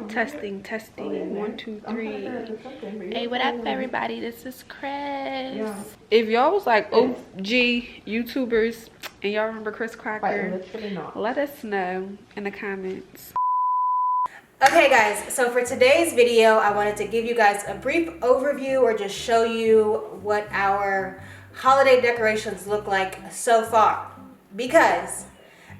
Testing. 1, 2, 3. Hey, what up, everybody? This is Chris. If y'all was like OG YouTubers and y'all remember Chris Cracker, let us know in the comments. Okay guys, so for today's video, I wanted to give you guys a brief overview or just show you what our holiday decorations look like so far. Because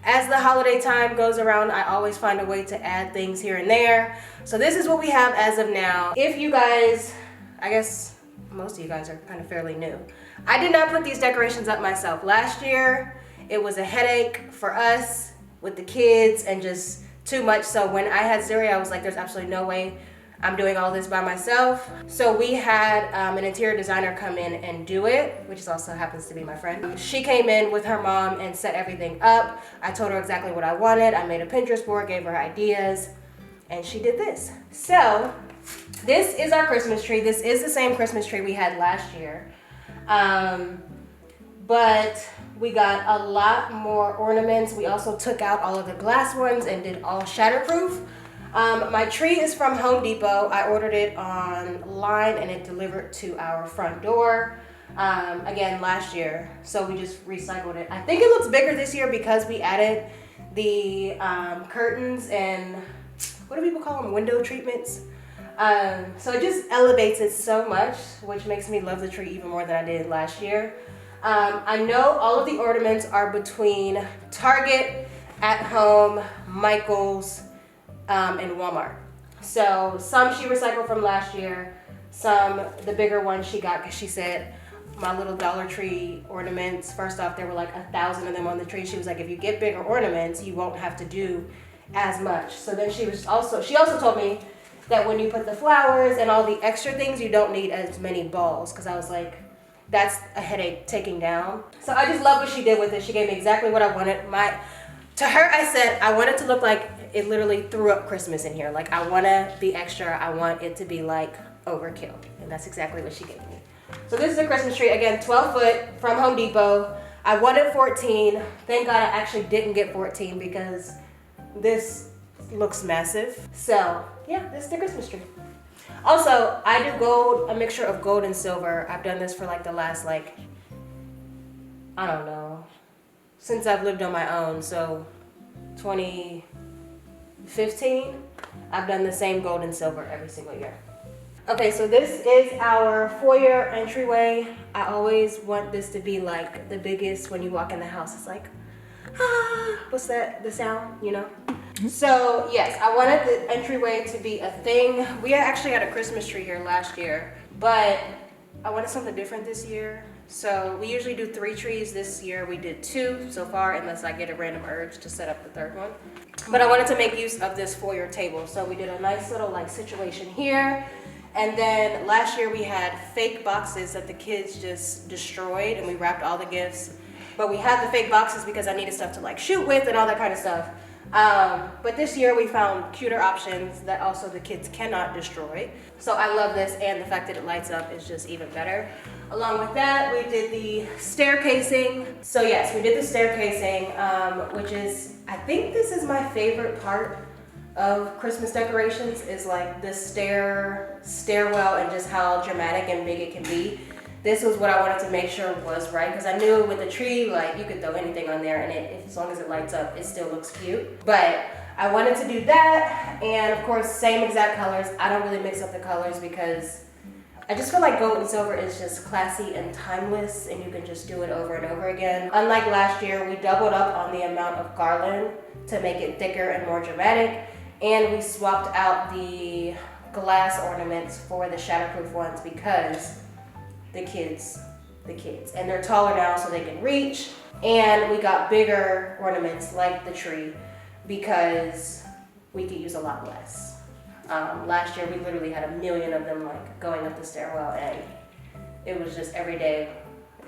as the holiday time goes around, I always find a way to add things here and there. So this is what we have as of now. If you guys, I guess most of you guys are kind of fairly new. I did not put these decorations up myself. Last year, it was a headache for us with the kids and just too much. So when I had Zuri, I was like, there's absolutely no way I'm doing all this by myself. So we had an interior designer come in and do it, which also happens to be my friend. She came in with her mom and set everything up. I told her exactly what I wanted. I made a Pinterest board, gave her ideas, and she did this. So this is our Christmas tree. This is the same Christmas tree we had last year. But we got a lot more ornaments. We also took out all of the glass ones and did all shatterproof. My tree is from Home Depot. I ordered it online and it delivered to our front door, again, last year. So we just recycled it. I think it looks bigger this year because we added the curtains and, what do people call them, window treatments? So it just elevates it so much, which makes me love the tree even more than I did last year. I know all of the ornaments are between Target, At Home, Michael's, and Walmart. So some she recycled from last year, some the bigger ones she got because she said my little Dollar Tree ornaments, first off, there were like 1,000 of them on the tree. She was like, if you get bigger ornaments, you won't have to do as much. So then she also told me that when you put the flowers and all the extra things, you don't need as many balls, because I was like, that's a headache taking down. So I just love what she did with it. She gave me exactly what I wanted. To her, I said, I want it to look like it literally threw up Christmas in here. Like, I want to be extra. I want it to be like overkill. And that's exactly what she gave me. So this is a Christmas tree. Again, 12 foot from Home Depot. I wanted 14. Thank God I actually didn't get 14 because this looks massive. So yeah, this is the Christmas tree. Also, I do gold, a mixture of gold and silver. I've done this for like the last, like, I don't know, since I've lived on my own. So 2015, I've done the same gold and silver every single year. Okay, so this is our foyer entryway. I always want this to be like the biggest when you walk in the house. It's like, ah, what's that, the sound, you know? So yes, I wanted the entryway to be a thing. We actually had a Christmas tree here last year, but I wanted something different this year. So we usually do 3 trees. This year we did 2 so far, unless I get a random urge to set up the 3rd one. But I wanted to make use of this foyer table. So we did a nice little like situation here. And then last year we had fake boxes that the kids just destroyed, and we wrapped all the gifts. But we had the fake boxes because I needed stuff to like shoot with and all that kind of stuff. But this year we found cuter options that also the kids cannot destroy. So I love this, and the fact that it lights up is just even better. Along with that, we did the staircasing. So yes, we did the staircasing, which is, I think this is my favorite part of Christmas decorations, is like the stairwell and just how dramatic and big it can be. This was what I wanted to make sure was right, because I knew with the tree, like, you could throw anything on there and as long as it lights up, it still looks cute. But I wanted to do that, and of course, same exact colors. I don't really mix up the colors because I just feel like gold and silver is just classy and timeless, and you can just do it over and over again. Unlike last year, we doubled up on the amount of garland to make it thicker and more dramatic, and we swapped out the glass ornaments for the shatterproof ones because the kids, and they're taller now so they can reach. And we got bigger ornaments like the tree because we could use a lot less. Last year we literally had 1 million of them like going up the stairwell, and it was just every day,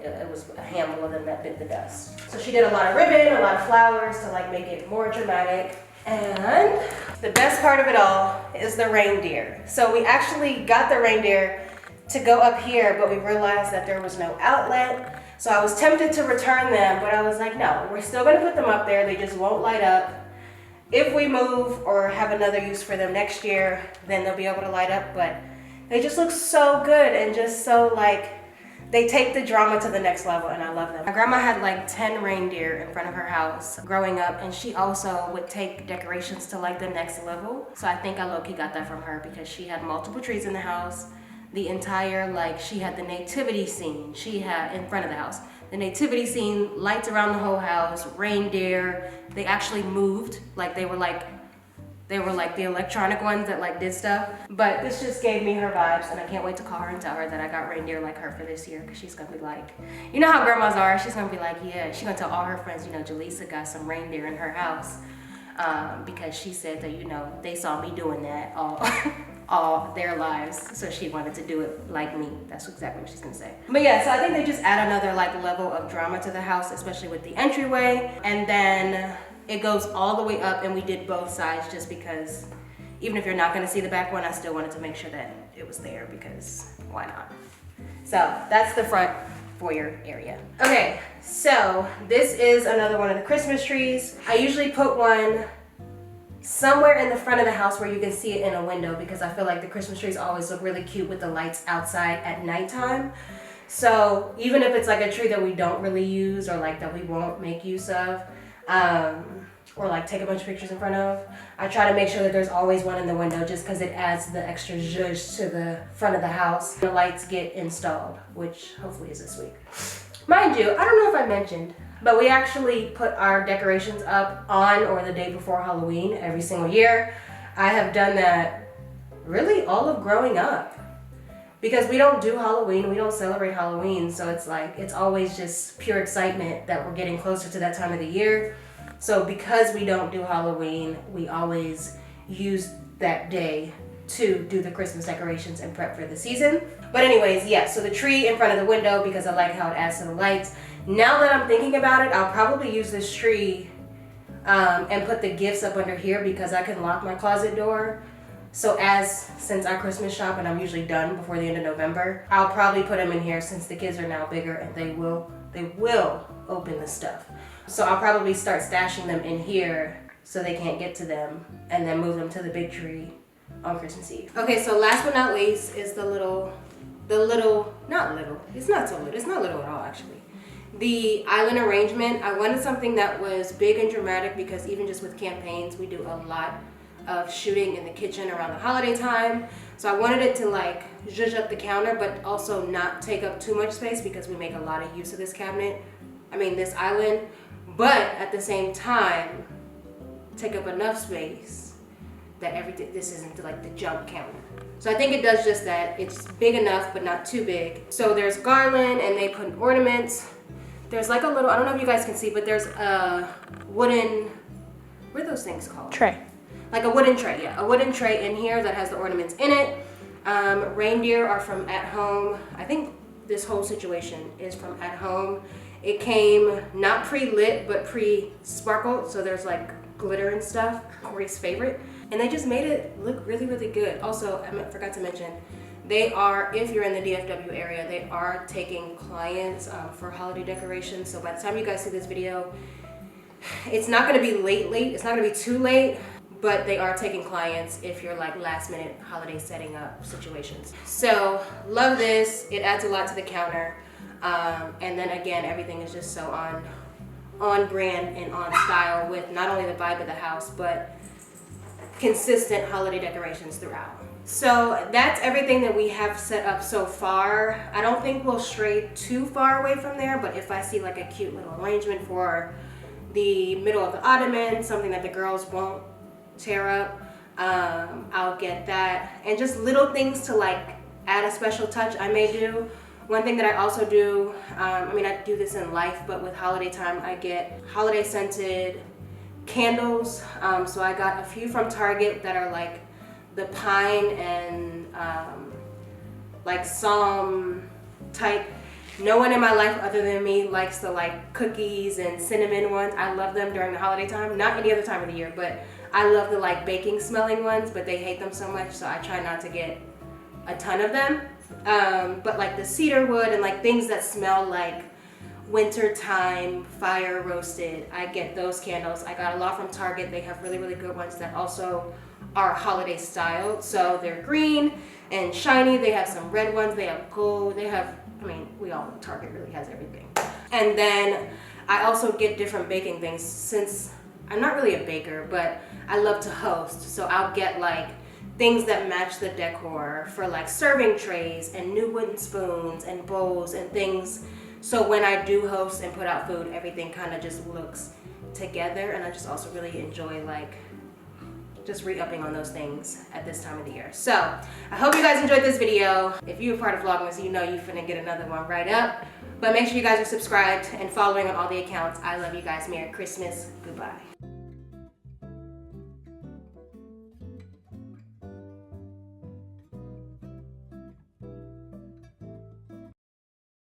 it was a handful of them that bit the dust. So she did a lot of ribbon, a lot of flowers to like make it more dramatic. And the best part of it all is the reindeer. So we actually got the reindeer to go up here, but we realized that there was no outlet. So I was tempted to return them, but I was like, no, we're still gonna put them up there. They just won't light up. if we move or have another use for them next year, then they'll be able to light up. But they just look so good and just so like, they take the drama to the next level, and I love them. My grandma had like 10 reindeer in front of her house growing up, and she also would take decorations to like the next level. So I think I low-key got that from her because she had multiple trees in the house. The entire, like, she had the nativity scene she had in front of the house. The nativity scene, lights around the whole house, reindeer. They actually moved, like they were like the electronic ones that like did stuff. But this just gave me her vibes, and I can't wait to call her and tell her that I got reindeer like her for this year, because she's gonna be like, you know how grandmas are, she's gonna be like, yeah, she's gonna tell all her friends, you know, JaLisa got some reindeer in her house, because she said that, you know, they saw me doing that all their lives, so she wanted to do it like me. That's exactly what she's gonna say. But yeah, so I think they just add another like level of drama to the house, especially with the entryway. And then it goes all the way up, and we did both sides just because even if you're not gonna see the back one, I still wanted to make sure that it was there, because why not? So that's the front foyer area. Okay, so this is another one of the Christmas trees. I usually put one somewhere in the front of the house where you can see it in a window, because I feel like the Christmas trees always look really cute with the lights outside at nighttime. So even if it's like a tree that we don't really use, or like that we won't make use of, or like take a bunch of pictures in front of, I try to make sure that there's always one in the window, just because it adds the extra zhuzh to the front of the house. The lights get installed, which hopefully is this week. Mind you, I don't know if I mentioned, but we actually put our decorations up on or the day before Halloween every single year. I have done that really all of growing up, because we don't do Halloween, we don't celebrate Halloween, so it's like, it's always just pure excitement that we're getting closer to that time of the year. So because we don't do Halloween, we always use that day to do the Christmas decorations and prep for the season. But anyways, yeah, so the tree in front of the window, because I like how it adds to the lights. Now that I'm thinking about it, I'll probably use this tree and put the gifts up under here, because I can lock my closet door. So since I Christmas shop and I'm usually done before the end of November, I'll probably put them in here, since the kids are now bigger and they will open the stuff. So I'll probably start stashing them in here so they can't get to them, and then move them to the big tree on Christmas Eve. Okay, so last but not least is not little, it's not so little, it's not little at all actually. The island arrangement, I wanted something that was big and dramatic, because even just with campaigns, we do a lot of shooting in the kitchen around the holiday time. So I wanted it to like zhuzh up the counter, but also not take up too much space, because we make a lot of use of this this island, but at the same time, take up enough space that this isn't like the jump counter. So I think it does just that. It's big enough, but not too big. So there's garland, and they put ornaments. There's like a little, I don't know if you guys can see, but there's a wooden, what are those things called? Tray. Like a wooden tray, yeah. A wooden tray in here that has the ornaments in it. Reindeer are from At Home. I think this whole situation is from At Home. It came not pre-lit, but pre-sparkled. So there's like glitter and stuff, Corey's favorite. And they just made it look really, really good. Also, I forgot to mention, they are, if you're in the DFW area, they are taking clients for holiday decorations. So by the time you guys see this video, it's not gonna be late. It's not gonna be too late, but they are taking clients if you're like last minute holiday setting up situations. So love this, it adds a lot to the counter. And then again, everything is just so on brand and on style with not only the vibe of the house, but consistent holiday decorations throughout. So that's everything that we have set up so far. I don't think we'll stray too far away from there, but if I see like a cute little arrangement for the middle of the ottoman, something that the girls won't tear up, I'll get that. And just little things to like add a special touch I may do. One thing that I also do, I do this in life, but with holiday time, I get holiday scented candles. So I got a few from Target that are like the pine and like psalm type. No one in my life other than me likes the like cookies and cinnamon ones. I love them during the holiday time, not any other time of the year, but I love the like baking smelling ones, but they hate them so much, so I try not to get a ton of them. But like the cedar wood and like things that smell like wintertime fire roasted. I get those candles. I got a lot from Target. They have really, really good ones that also are holiday styled. So they're green and shiny. They have some red ones. They have gold. They have, I mean, we all know Target really has everything. And then I also get different baking things since I'm not really a baker, but I love to host. So I'll get like things that match the decor for like serving trays and new wooden spoons and bowls and things. So when I do host and put out food, everything kind of just looks together. And I just also really enjoy like just re-upping on those things at this time of the year. So I hope you guys enjoyed this video. If you're a part of VLOGMAS, you know you're finna get another one right up. But make sure you guys are subscribed and following on all the accounts. I love you guys. Merry Christmas. Goodbye.